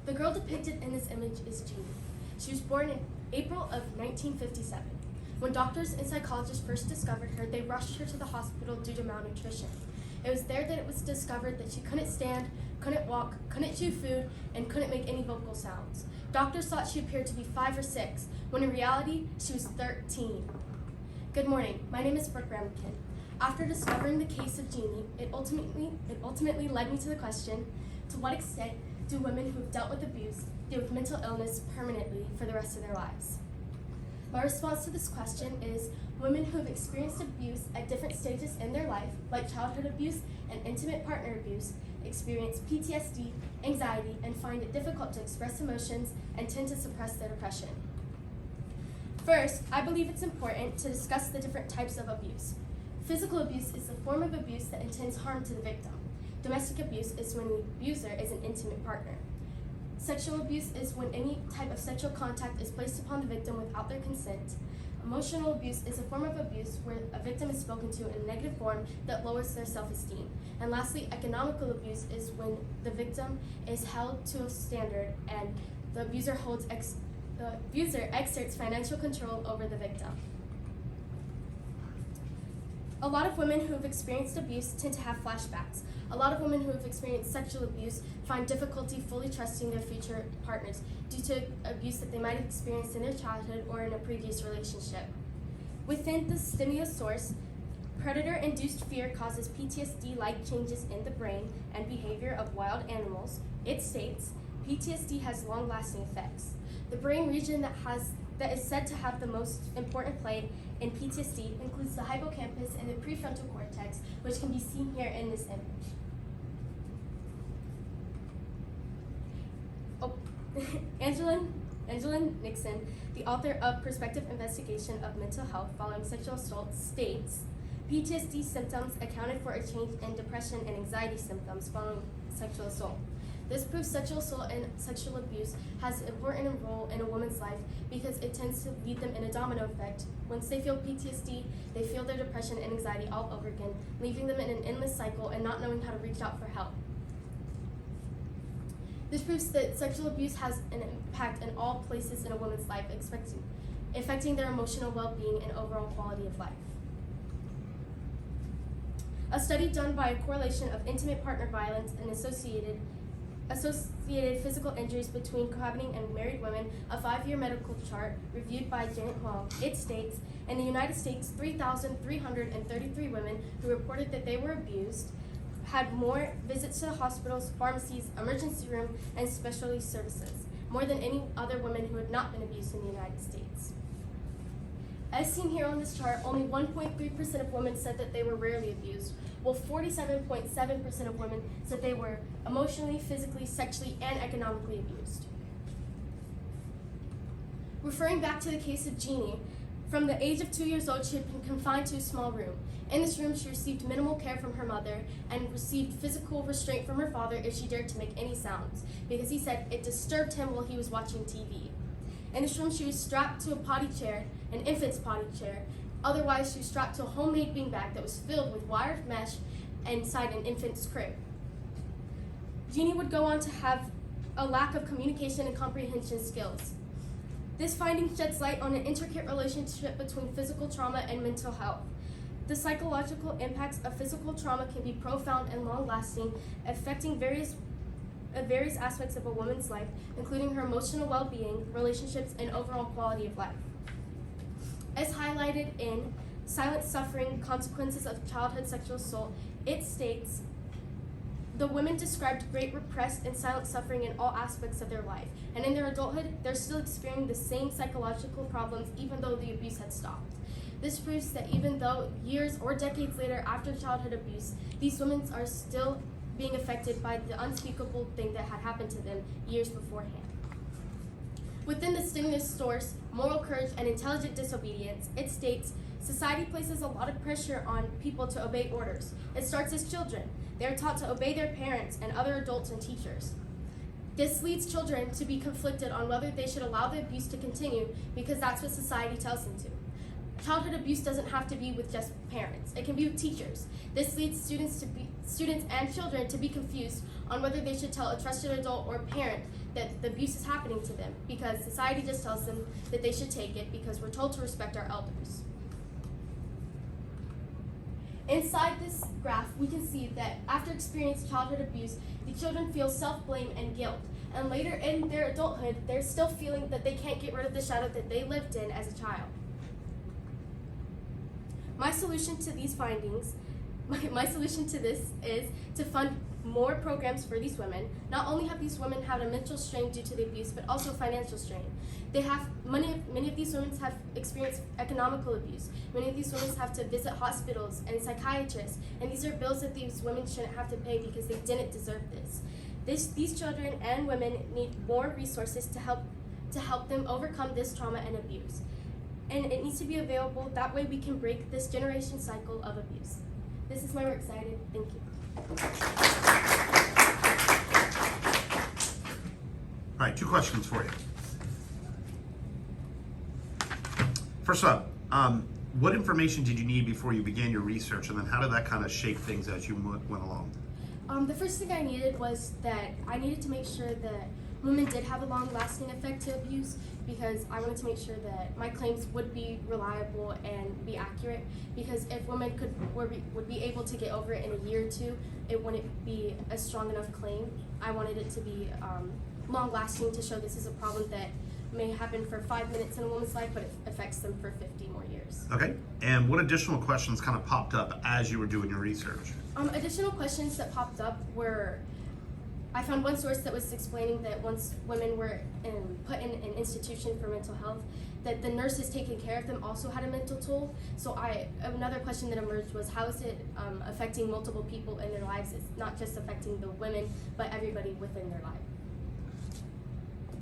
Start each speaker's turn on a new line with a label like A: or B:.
A: The girl depicted in this image is Jeannie. She was born in April of 1957. When doctors and psychologists first discovered her, they rushed her to the hospital due to malnutrition. It was there that it was discovered that she couldn't stand, couldn't walk, couldn't chew food, and couldn't make any vocal sounds. Doctors thought she appeared to be 5 or 6, when in reality, she was 13. Good morning, my name is Brooke Ramkin. After discovering the case of Jeannie, it ultimately led me to the question, to what extent do women who have dealt with abuse deal with mental illness permanently for the rest of their lives? My response to this question is women who have experienced abuse at different stages in their life, like childhood abuse and intimate partner abuse, experience PTSD, anxiety, and find it difficult to express emotions and tend to suppress their depression. First, I believe it's important to discuss the different types of abuse. Physical abuse is a form of abuse that intends harm to the victim. Domestic abuse is when the abuser is an intimate partner. Sexual abuse is when any type of sexual contact is placed upon the victim without their consent. Emotional abuse is a form of abuse where a victim is spoken to in a negative form that lowers their self-esteem. And lastly, economical abuse is when the victim is held to a standard and the abuser exerts financial control over the victim. A lot of women who have experienced abuse tend to have flashbacks. A lot of women who have experienced sexual abuse find difficulty fully trusting their future partners due to abuse that they might have experienced in their childhood or in a previous relationship. Within the stimulus source, predator-induced fear causes PTSD-like changes in the brain and behavior of wild animals. It states, PTSD has long-lasting effects. The brain region that is said to have the most important play in PTSD includes the hippocampus and the prefrontal cortex, which can be seen here in this image. Angela Nixon, the author of Perspective Investigation of Mental Health Following Sexual Assault, states, PTSD symptoms accounted for a change in depression and anxiety symptoms following sexual assault. This proves sexual assault and sexual abuse has an important role in a woman's life because it tends to lead them in a domino effect. Once they feel PTSD, they feel their depression and anxiety all over again, leaving them in an endless cycle and not knowing how to reach out for help. This proves that sexual abuse has an impact in all places in a woman's life, affecting their emotional well-being and overall quality of life. A study done by a correlation of intimate partner violence and associated physical injuries between cohabiting and married women, a 5-year medical chart reviewed by Janet Huang. It states, in the United States, 3,333 women who reported that they were abused had more visits to the hospitals, pharmacies, emergency room, and specialty services, more than any other women who had not been abused in the United States. As seen here on this chart, only 1.3% of women said that they were rarely abused, while 47.7% of women said they were emotionally, physically, sexually, and economically abused. Referring back to the case of Jeannie, from the age of 2 years old, she had been confined to a small room. In this room, she received minimal care from her mother and received physical restraint from her father if she dared to make any sounds, because he said it disturbed him while he was watching TV. In this room, she was strapped to a potty chair, an infant's potty chair. Otherwise, she was strapped to a homemade beanbag that was filled with wired mesh inside an infant's crib. Jeannie would go on to have a lack of communication and comprehension skills. This finding sheds light on an intricate relationship between physical trauma and mental health. The psychological impacts of physical trauma can be profound and long-lasting, affecting various aspects of a woman's life, including her emotional well-being, relationships, and overall quality of life. As highlighted in Silent Suffering, Consequences of Childhood Sexual Assault, it states, the women described great repressed and silent suffering in all aspects of their life, and in their adulthood, they're still experiencing the same psychological problems even though the abuse had stopped. This proves that even though years or decades later after childhood abuse, these women are still being affected by the unspeakable thing that had happened to them years beforehand. Within the stimulus source, moral courage and intelligent disobedience, it states, society places a lot of pressure on people to obey orders. It starts as children. They are taught to obey their parents and other adults and teachers. This leads children to be conflicted on whether they should allow the abuse to continue because that's what society tells them to. Childhood abuse doesn't have to be with just parents. It can be with teachers. This leads students and children to be confused on whether they should tell a trusted adult or parent that the abuse is happening to them, because society just tells them that they should take it because we're told to respect our elders. Inside this graph, we can see that after experiencing childhood abuse, the children feel self-blame and guilt. And later in their adulthood, they're still feeling that they can't get rid of the shadow that they lived in as a child. My solution to these findings, my solution to this is to fund more programs for these women. Not only have these women had a mental strain due to the abuse, but also financial strain. They have many of these women have experienced economical abuse. Many of these women have to visit hospitals and psychiatrists, and these are bills that these women shouldn't have to pay because they didn't deserve this. These children and women need more resources to help them overcome this trauma and abuse. And it needs to be available, that way we can break this generation cycle of abuse. This is my work cited. Thank you.
B: All right, 2 questions for you. First up, what information did you need before you began your research, and then how did that kind of shape things as you went along?
A: The first thing I needed was that I needed to make sure that women did have a long-lasting effect to abuse, because I wanted to make sure that my claims would be reliable and be accurate, because if women would be able to get over it in a year or 2, it wouldn't be a strong enough claim. I wanted it to be long-lasting, to show this is a problem that may happen for 5 minutes in a woman's life, but it affects them for 50 more years.
B: Okay, and what additional questions kind of popped up as you were doing your research?
A: Additional questions that popped up were, I found one source that was explaining that once women were put in an institution for mental health, that the nurses taking care of them also had a mental toll. So another question that emerged was, how is it affecting multiple people in their lives? It's not just affecting the women, but everybody within their life.